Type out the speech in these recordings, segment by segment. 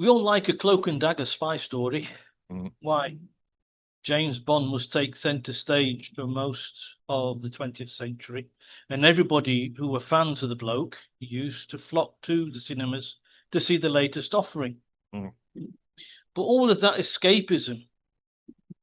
We all like a cloak and dagger spy story. Mm. Why? James Bond must take centre stage for most of the 20th century, and everybody who were fans of the bloke used to flock to the cinemas to see the latest offering. Mm. But all of that escapism,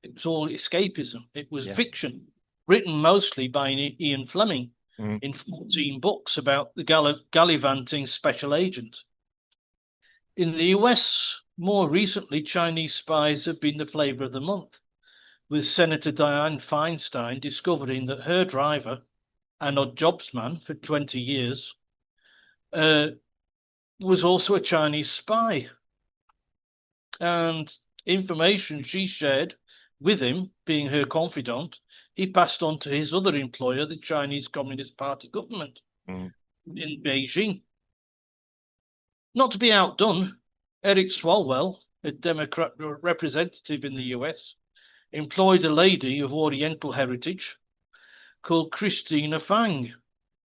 it was all escapism. It was Yeah. fiction, written mostly by Ian Fleming Mm. in 14 books about the gallivanting special agent. In the US, more recently, Chinese spies have been the flavour of the month, with Senator Dianne Feinstein discovering that her driver, an odd jobs man for 20 years, uh, was also a Chinese spy. And information she shared with him, being her confidant, he passed on to his other employer, the Chinese Communist Party government Mm. in Beijing. Not to be outdone, Eric Swalwell, a Democrat representative in the US, employed a lady of Oriental heritage called Christina Fang,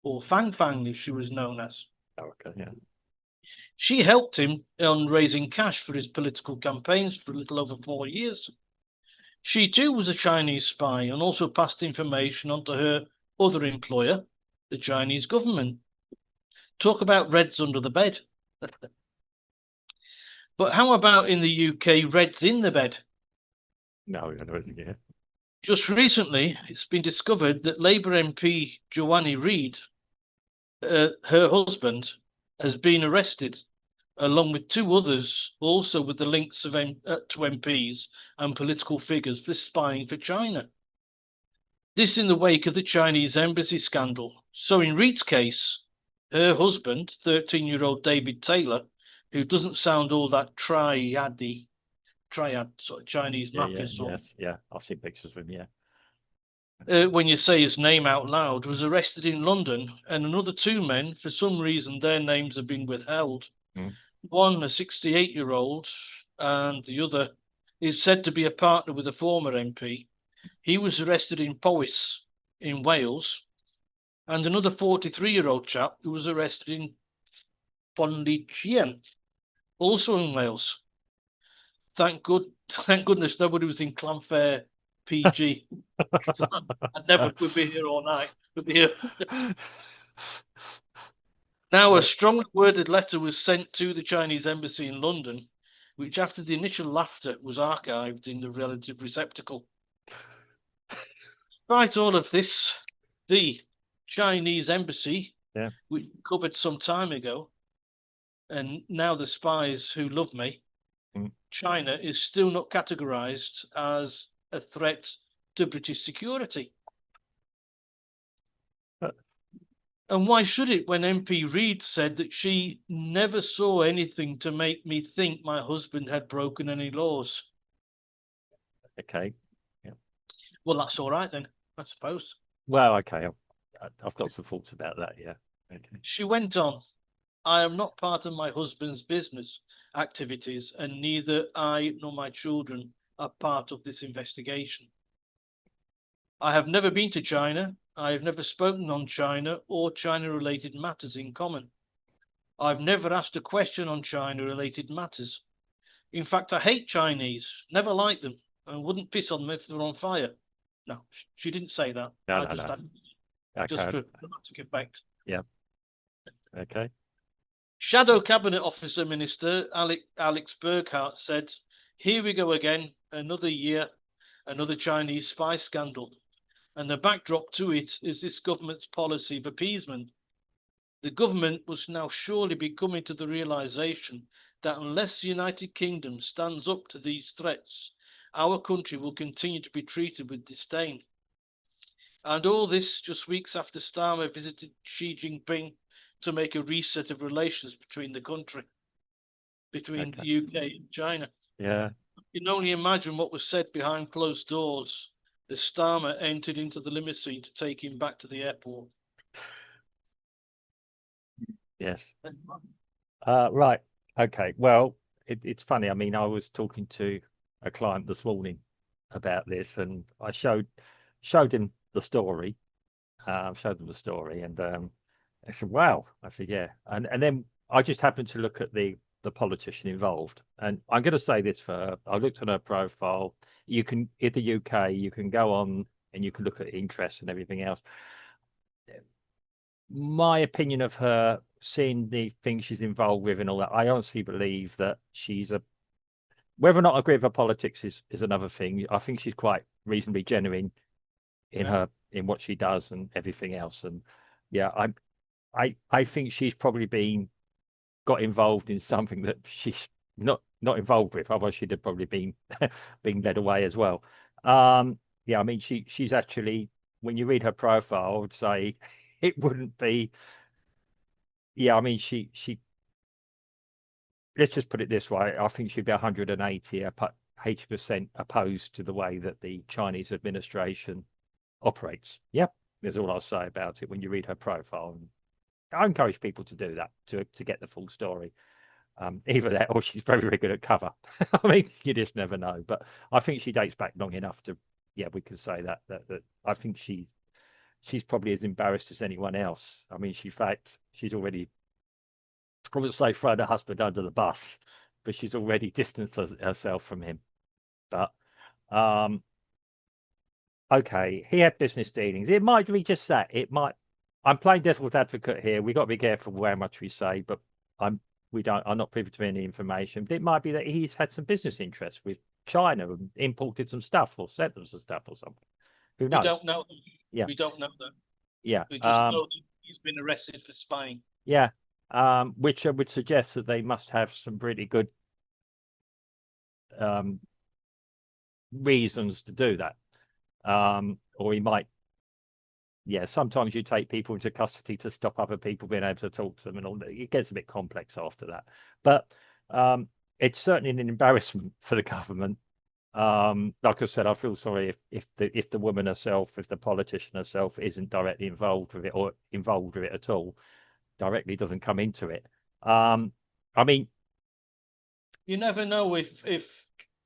or Fang Fang as she was known as. Oh, okay. Yeah. She helped him on raising cash for his political campaigns for a little over 4 years. She too was a Chinese spy and also passed information on to her other employer, the Chinese government. Talk about reds under the bed. But how about in the UK, reds in the bed? No, I don't think, yeah. Just recently, it's been discovered that Labour MP Joanne Reid, her husband, has been arrested, along with two others, also with the links of to MPs and political figures for spying for China. This in the wake of the Chinese embassy scandal. So in Reid's case, her husband, 13-year-old David Taylor, who doesn't sound all that triad sort of Chinese Yeah, yeah, mafia sort, yes, yeah. I've seen pictures of him, yeah. when you say his name out loud, was arrested in London, and another two men, for some reason, their names have been withheld. Mm. One, a 68-year-old, and the other is said to be a partner with a former MP. He was arrested in Powys in Wales, and another 43-year-old chap who was arrested in Bonlician, also in Wales. Thank goodness nobody was in Clanfair PG. I never would be here all night. Would be here. Now, a Yeah. strongly worded letter was sent to the Chinese embassy in London, which, after the initial laughter, was archived in the relative receptacle. Despite all of this, the Chinese embassy, Yeah. which we covered some time ago, and now the spies who love me, Mm. China is still not categorized as a threat to British security. Uh, And why should it when MP Reid said that she never saw anything to make me think my husband had broken any laws? Okay. Yeah. Well, that's all right then, I suppose. Well, okay. I've got some thoughts about that. Yeah. Okay. She went on, I am not part of my husband's business activities, and neither I nor my children are part of this investigation. I have never been to China. I have never spoken on China or China related matters in common. I've never asked a question on China related matters. In fact, I hate Chinese, never liked them, and wouldn't piss on them if they're on fire. No, she didn't say that. No, I no, just no. had just Okay. for dramatic effect. Yeah. Okay. Shadow Cabinet Officer Minister Alex Burghardt said, here we go again, another year, another Chinese spy scandal. And the backdrop to it is this government's policy of appeasement. The government must now surely be coming to the realization that unless the United Kingdom stands up to these threats, our country will continue to be treated with disdain. And all this just weeks after Starmer visited Xi Jinping to make a reset of relations between between Okay. the UK and China. Yeah. You can only imagine what was said behind closed doors as Starmer entered into the limousine to take him back to the airport. Yes. Right. Okay. Well, it's funny. I mean, I was talking to a client this morning about this, and I showed him the story. Showed them the story, and I said, "Wow." I said, "Yeah," and then I just happened to look at the the politician involved. And I'm going to say this for her. I looked on her profile. You can, in the UK, you can go on and you can look at interests and everything else. My opinion of her, seeing the things she's involved with and all that, I honestly believe that she's a, whether or not I agree with her politics is another thing. I think she's quite reasonably genuine in Yeah. her, in what she does and everything else. And yeah, I think she's probably been got involved in something that she's not involved with. Otherwise, she'd have probably been being led away as well. Yeah, I mean, she's actually, when you read her profile, I would say it wouldn't be. Yeah, I mean, let's just put it this way. I think she'd be 180% opposed to the way that the Chinese administration operates. Yep, there's all I'll say about it when you read her profile. And I encourage people to do that to get the full story. Either that or she's very, very good at cover. I mean, you just never know. But I think she dates back long enough to, yeah, we can say that I think she's probably as embarrassed as anyone else. I mean, she's already, I wouldn't say thrown her husband under the bus, but she's already distanced herself from him. But um, okay, he had business dealings. It might be just that. It might. I'm playing devil's advocate here. We got to be careful how much we say, but I'm we don't. I'm not privy to any information. But it might be that he's had some business interests with China and imported some stuff or sent them some stuff or something. Who We knows? don't know. Yeah, We don't know that. yeah, We just know that he's been arrested for spying. yeah. Which would suggest that they must have some pretty good um reasons to do that. Or he might, yeah, sometimes you take people into custody to stop other people being able to talk to them and all that. It gets a bit complex after that. But it's certainly an embarrassment for the government. Like I said, I feel sorry if the woman herself, if the politician herself isn't directly involved with it or involved with it at all, directly doesn't come into it. I mean, You never know if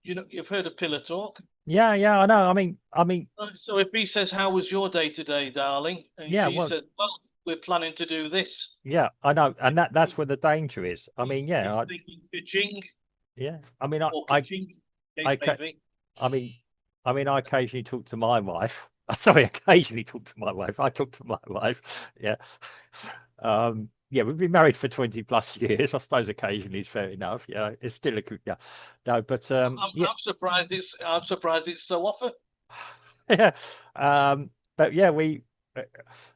you've heard of pillar talk. yeah, yeah, I know. I mean, So if he says, "How was your day today, darling?" and yeah, she well, says, "Well, we're planning to do this," yeah, I know, and that's where the danger is. I mean, yeah, he's thinking ka-ching yeah. I mean, or ka-ching, case I, may be. I mean, I occasionally talk to my wife. Sorry, occasionally talk to my wife. I talk to my wife. Yeah. Yeah, we've been married for 20 plus years. I suppose occasionally is fair enough. Yeah, it's still a good, yeah. No, but yeah, I'm surprised it's so often. yeah. But yeah, we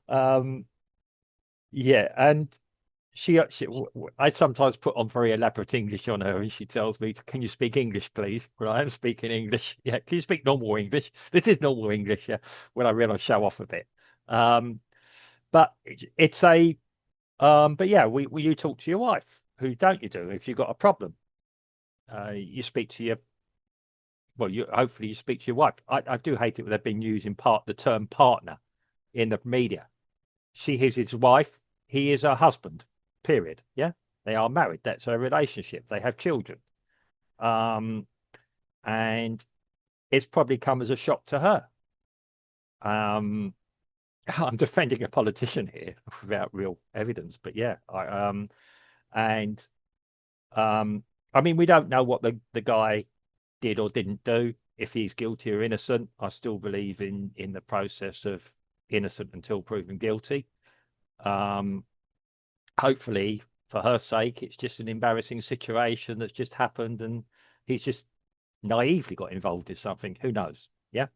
um yeah, and I sometimes put on very elaborate English on her, and she tells me, "Can you speak English, please?" Well, I am speaking English. Yeah, can you speak normal English? This is normal English. Yeah, when I realize show off a bit. Um, but it's a but yeah, we you talk to your wife. Who don't you do if you've got a problem? You speak to your well, you hopefully you speak to your wife. I do hate it when they've been using the term partner in the media. She is his wife. He is her husband. Period. Yeah, they are married. That's a relationship. They have children. Um, and it's probably come as a shock to her. Um, I'm defending a politician here without real evidence, but yeah, and um, I mean, we don't know what the guy did or didn't do. If he's guilty or innocent, I still believe in the process of innocent until proven guilty. Um, hopefully for her sake, it's just an embarrassing situation that's just happened and he's just naively got involved in something. Who knows? Yeah.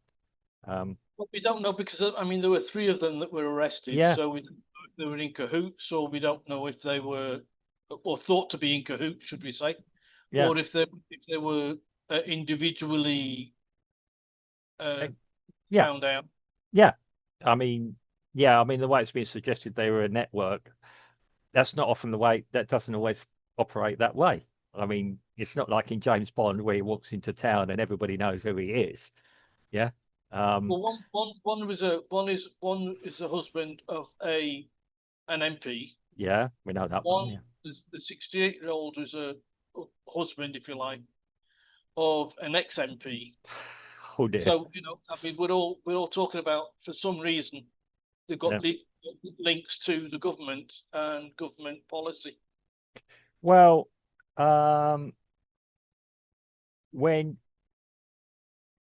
Um, But we don't know because I mean there were three of them that were arrested, yeah. so we don't know if they were in cahoots, or we don't know if they were or thought to be in cahoots, should we say, Yeah. or if they were individually uh, Eh, yeah. found out. Yeah. I mean, yeah. I mean, the way it's been suggested they were a network, that's not often the way, that doesn't always operate that way. I mean, it's not like in James Bond where he walks into town and everybody knows who he is. Yeah. Um, Well, one is the husband of an MP. yeah, we know that one. One Yeah. is the 68-year-old was a husband, if you like, of an ex-MP. Oh dear. So I mean, we're all talking about for some reason they've got Yeah. links to the government and government policy. Well, Um, when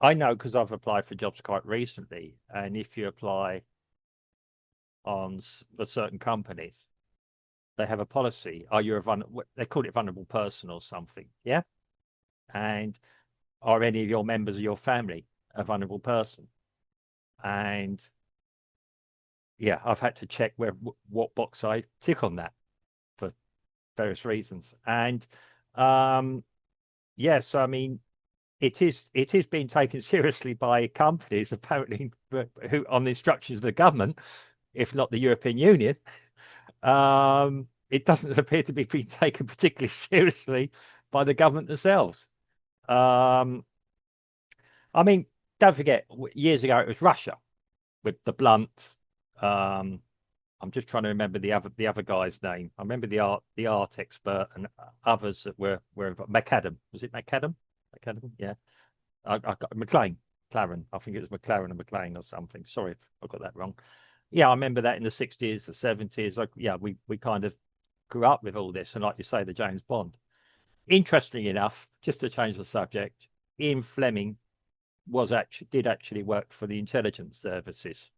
I know because I've applied for jobs quite recently, and if you apply for certain companies, they have a policy. Are you they call it vulnerable person or something? Yeah. And are any of your members of your family a vulnerable person? And yeah, I've had to check what box I tick on that for various reasons. And um, yes, I mean it is being taken seriously by companies apparently, who on the instructions of the government, if not the European Union. It doesn't appear to be being taken particularly seriously by the government themselves. Um, I mean, don't forget, years ago it was Russia with the blunt. Um, I'm just trying to remember the other guy's name. I remember the art expert and others that were McAdam. Was it McAdam? McAdam, yeah. I got McLaren. I think it was McLaren and McLean or something. Sorry if I got that wrong. Yeah, I remember that in the 60s, the 70s. Like, yeah, we kind of grew up with all this, and like you say, the James Bond. Interestingly enough, just to change the subject, Ian Fleming did actually work for the intelligence services.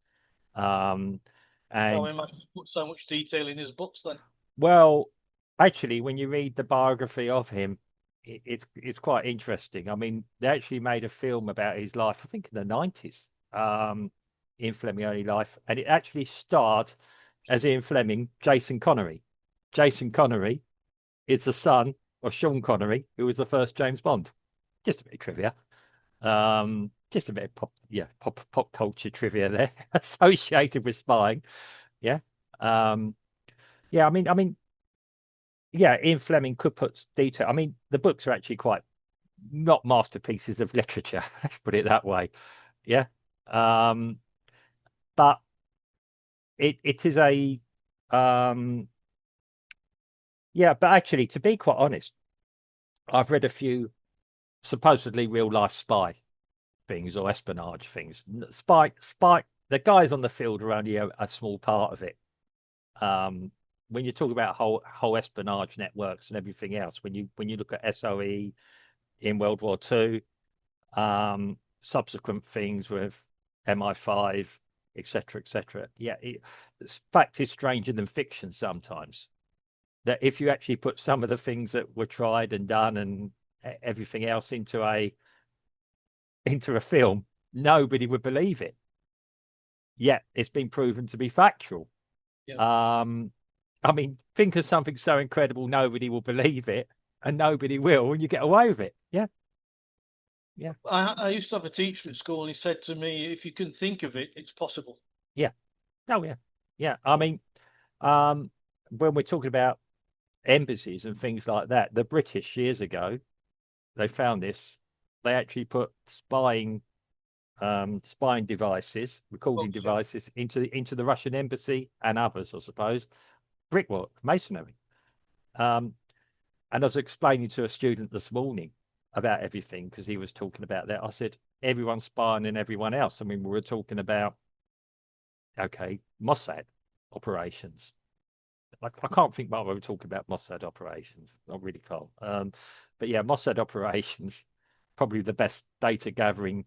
Um, So and he must put so much detail in his books then. well, actually, when you read the biography of him, it's quite interesting. I mean, they actually made a film about his life, I think in the 90s, Ian Fleming early life, and it actually starred as Ian Fleming, Jason Connery. Jason Connery is the son of Sean Connery, who was the first James Bond. Just a bit of trivia. Just a bit of pop culture trivia there associated with spying. Yeah. Um, yeah, I mean, yeah, Ian Fleming could put detail. I mean, the books are actually quite not masterpieces of literature. Let's put it that way. Yeah. Um, but it is a um, yeah. But actually, to be quite honest, I've read a few supposedly real life spy things or espionage things. Spy. The guys on the field are only a small part of it. When you talk about whole espionage networks and everything else, when you look at SOE in World War II, subsequent things with MI5, etc., etc. Yeah, fact is stranger than fiction sometimes. That if you actually put some of the things that were tried and done and everything else into a film, nobody would believe it. Yet it's been proven to be factual. Yeah. Um, I mean, think of something so incredible, nobody will believe it, and nobody will, and you get away with it. Yeah, yeah, I used to have a teacher at school, and he said to me, "If you can think of it, it's possible." yeah. Oh, yeah, yeah. I mean, um, when we're talking about embassies and things like that, the British years ago, they found this. They actually put spying devices, recording Books, yeah. devices into the Russian embassy and others, I suppose. Brickwork, masonry. Um, And I was explaining to a student this morning about everything because he was talking about that. I said, everyone's spying on everyone else. I mean, we were talking about, okay, Mossad operations. I can't think why we were talking about Mossad operations. I really can't. But yeah, Mossad operations, probably the best data gathering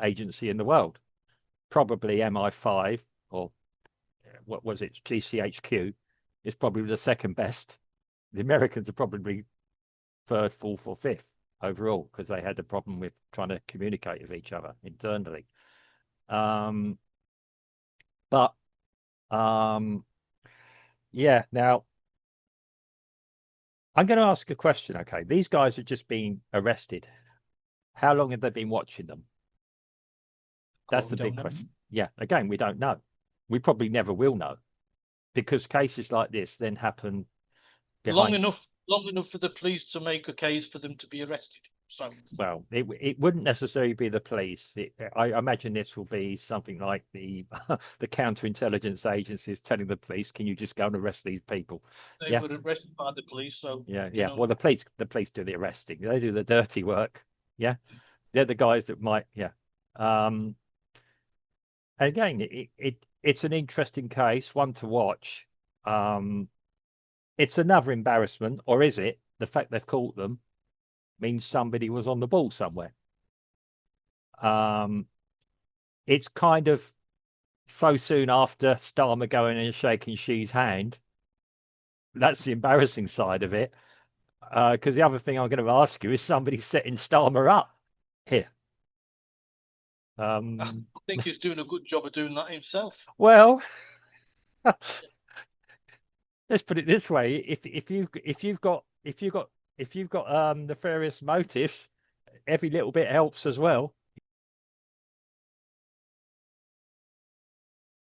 agency in the world. Probably MI5 or what was it, GCHQ is probably the second best. The Americans are probably third, fourth, or fifth overall because they had a problem with trying to communicate with each other internally. Um, but um, yeah, now I'm going to ask a question. Okay, these guys have just been arrested. How long have they been watching them? Well, That's we the don't big know. question. Yeah, again, we don't know. We probably never will know because cases like this then happen Long behind. enough, long enough for the police to make a case for them to be arrested. So Well, it wouldn't necessarily be the police. I imagine this will be something like the the counterintelligence agencies telling the police, "Can you just go and arrest these people?" they Yeah, were arrested by the police. So yeah, you yeah. Well, know, the police do the arresting. They do the dirty work. Yeah, they're the guys that might. Yeah. Um. And again, it's an interesting case, one to watch. Um. It's another embarrassment, or is it? the fact they've caught them means somebody was on the ball somewhere. Um, it's kind of so soon after Starmer going and shaking Xi's hand. That's the embarrassing side of it. Because the other thing I'm going to ask you is somebody setting Starmer up here. I Um, think he's doing a good job of doing that himself. well, let's put it this way: if you've got nefarious motives, every little bit helps as well.